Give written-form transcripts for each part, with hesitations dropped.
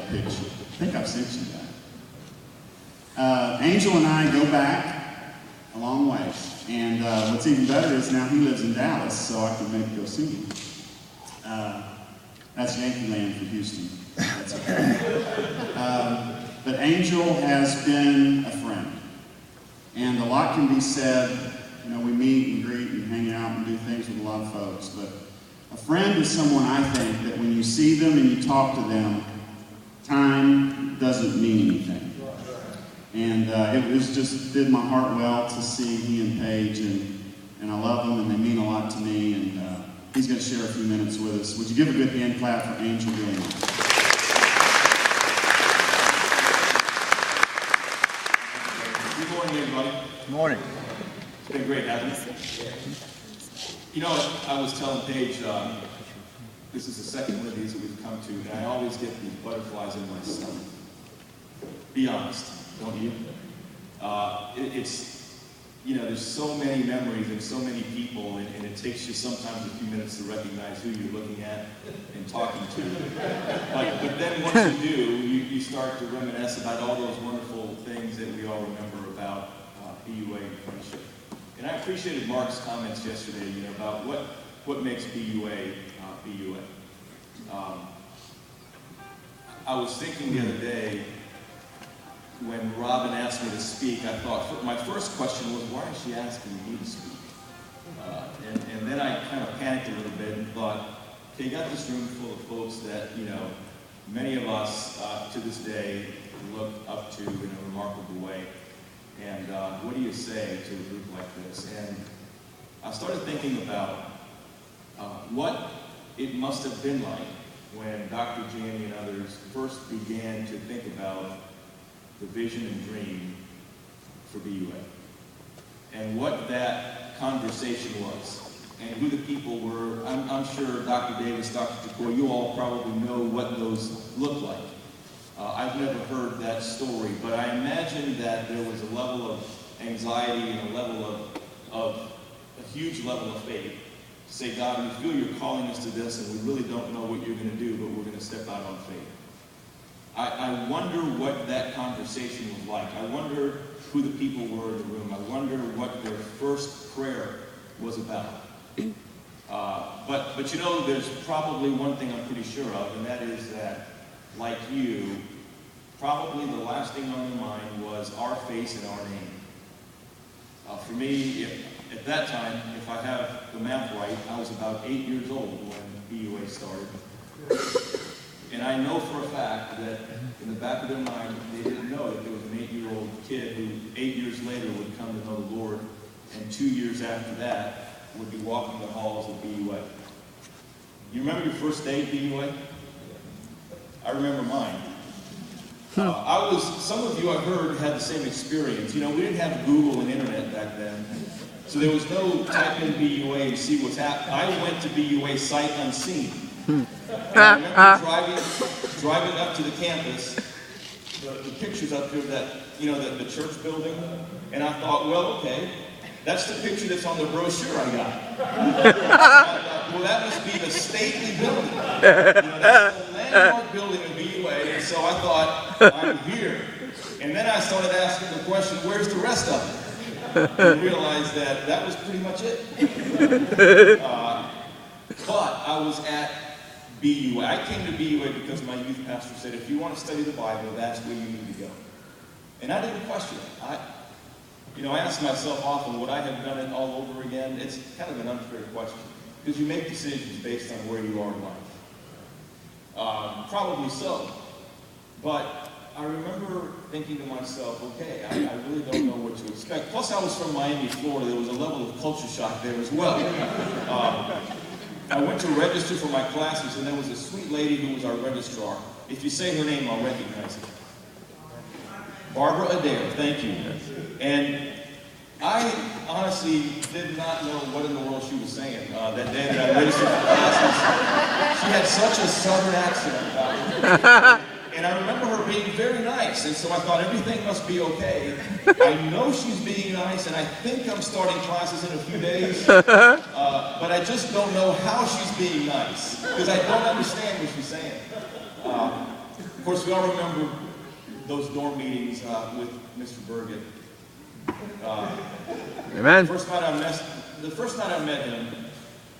picture. I think I've sent you that. Angel and I go back a long ways. And what's even better is now he lives in Dallas, so I can maybe go see him. That's Yankee land for Houston. That's okay. But Angel has been a friend. And a lot can be said. You know, we meet and greet and hang out and do things with a lot of folks. But a friend is someone, I think, that when you see them and you talk to them, time doesn't mean anything. And it was just did my heart well to see he and Paige, and I love them, and they mean a lot to me. And he's going to share a few minutes with us. Would you give a good hand clap for Angel BUA? Good morning, everybody. Good morning. It's been great having you. You know, I was telling Paige, this is the second one of these that we've come to, and I always get these butterflies in my stomach. Be honest, don't you? It's, you know, there's so many memories and so many people, and it takes you sometimes a few minutes to recognize who you're looking at and talking to. But then once you do, you start to reminisce about all those wonderful things that we all remember about BUA and friendship. And I appreciated Mark's comments yesterday, you know, about what makes BUA BUA. I was thinking the other day, when Robin asked me to speak, I thought, my first question was, why is she asking me to speak? And then I kind of panicked a little bit and thought, okay, you got this room full of folks that, you know, many of us to this day look up to in a remarkable way. And what do you say to a group like this? And I started thinking about what it must have been like when Dr. Jamie and others first began to think about the vision and dream for BUA, and what that conversation was, and who the people were. I'm sure Dr. Davis, Dr. Jacoy, you all probably know what those look like. I've never heard that story, but I imagine that there was a level of anxiety and a level of a huge level of faith to say, God, we feel you're calling us to this, and we really don't know what you're going to do, but we're going to step out on faith. I wonder what that conversation was like. I wonder who the people were in the room. I wonder what their first prayer was about. But you know, there's probably one thing I'm pretty sure of, and that is that, like you, probably the last thing on their mind was our face and our name. For me, at that time, if I have the math right, I was about 8 years old when BUA started. And I know for a fact that in the back of their mind, they didn't know that there was an 8-year-old kid who 8 years later would come to know the Lord, and 2 years after that would be walking the halls of BUA. You remember your first day at BUA? I remember mine. Some of you I've heard had the same experience. You know, we didn't have Google and internet back then, so there was no type in BUA and see what's happening. I went to BUA sight unseen. And I remember driving up to the campus, the pictures up here that, you know, the church building, and I thought, well, okay, that's the picture that's on the brochure I got. I thought, well, that must be the stately building. You know, that's the landmark building of BUA, and so I thought, I'm here. And then I started asking the question, where's the rest of it? And realized that that was pretty much it. But I was at BUA. I came to BUA because my youth pastor said, if you want to study the Bible, that's where you need to go. And I didn't question it. I asked myself often, would I have done it all over again? It's kind of an unfair question, because you make decisions based on where you are in life. Probably so. But I remember thinking to myself, okay, I really don't know what to expect. Plus, I was from Miami, Florida. There was a level of culture shock there as well. I went to register for my classes, and there was a sweet lady who was our registrar. If you say her name, I'll recognize it. Barbara Adair, thank you. And I honestly did not know what in the world she was saying that day that I registered for classes. She had such a southern accent. And I remember her being very nice, and so I thought everything must be okay. I know she's being nice, and I think I'm starting classes in a few days, but I just don't know how she's being nice, because I don't understand what she's saying. Of course, we all remember those dorm meetings with Mr. Burgett. Amen. The first night I met him,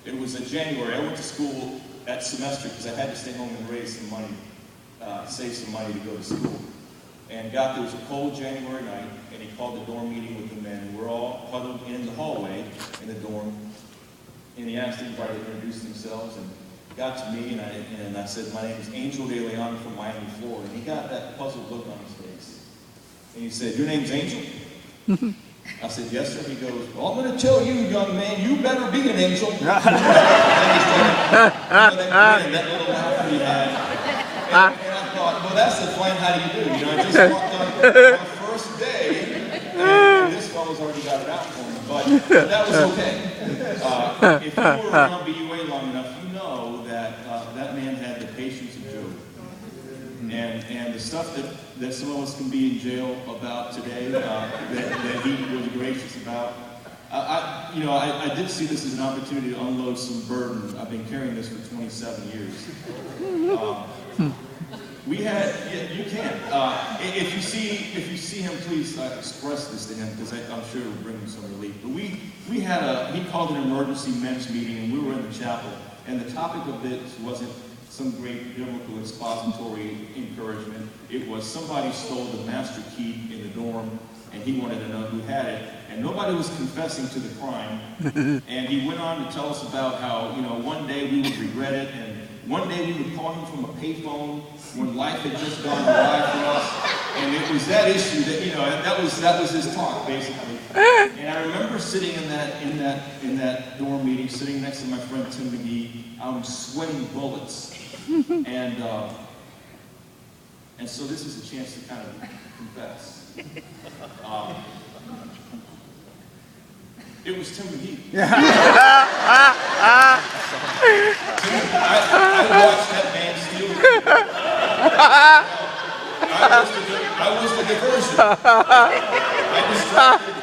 it was in January. I went to school that semester because I had to stay home and raise some money, save some money to go to school. And got there, it was a cold January night, and he called the dorm meeting with the men. We're all huddled in the hallway in the dorm, and he asked everybody to introduce themselves, and got to me, and I said, my name is Angel De Leon from Miami, Florida. And he got that puzzled look on his face. And he said, your name's Angel? I said, yes, sir. He goes, well, I'm going to tell you, young man, you better be an angel. And that little laugh he had. And I thought, well, that's the fine how do you do. You know, I just walked on my first day, and this fellow's already got it out for me. But that was okay. If you were around BUA long enough, you know that that man had the patience of Job. And the stuff that some of us can be in jail about today, that he was gracious about. I did see this as an opportunity to unload some burden. I've been carrying this for 27 years. You can. If you see him, please express this to him, because I'm sure it will bring him some relief. But he called an emergency men's meeting, and we were in the chapel, and the topic of it wasn't some great biblical expository encouragement. It was somebody stole the master key in the dorm, and he wanted to know who had it. And nobody was confessing to the crime. And he went on to tell us about how, one day we would regret it, and one day we would call him from a payphone when life had just gone awry for us. And it was that issue that was his talk, basically. And I remember sitting in that dorm meeting, sitting next to my friend Tim McGee. I'm sweating bullets. And so this is a chance to kind of confess. It was Tim McGee. I watched that man steal. I was the diversion. I distracted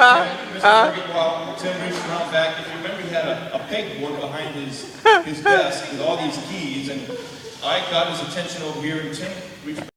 Mr. Burgett while Tim reached around back. If you remember, he had a pegboard behind his desk with all these keys, and I got his attention over here, and Tim reached